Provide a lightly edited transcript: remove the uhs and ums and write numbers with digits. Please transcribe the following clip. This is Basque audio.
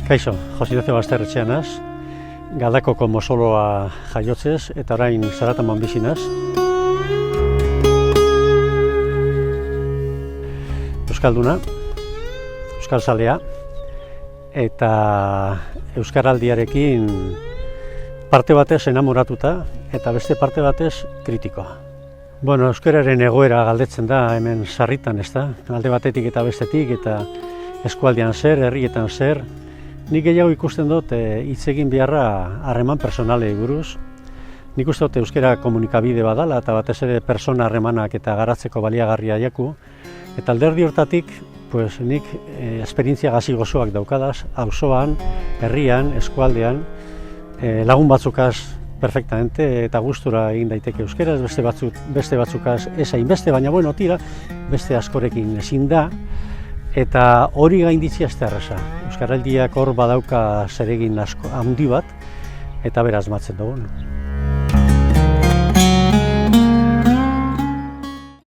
Kaixo, Jose Ignacio Basterretxea naz, Galdakoko mozoloa jaiotzez eta orain Zarataman bizi naz. Euskalduna, euskalzalea eta euskaraldiarekin parte batez enamoratuta eta beste parte batez kritikoa. Bueno, euskararen egoera galdetzen da hemen sarritan, ezta? Alde batetik eta bestetik eta eskualdean zer, herrietan zer. Nik gehiago ikusten dut hitz egin beharra harreman personalei buruz. Nik uste dut euskara komunikabide badala eta batez ere persona harremanak eta garatzeko baliagarria jaku. Eta alderdi hortatik, nik esperientzia gazi gozoak daukadaz, auzoan, herrian, eskualdean, lagun batzukaz perfectamente eta gustura egin daiteke euskaraz, beste batzukaz ez hainbeste, baina bueno, tira, beste askorekin ezin da. Eta hori gainditzea ez da erraza. Euskaraldiak hor badauka zeregin handi bat, eta beraz matzen dugu.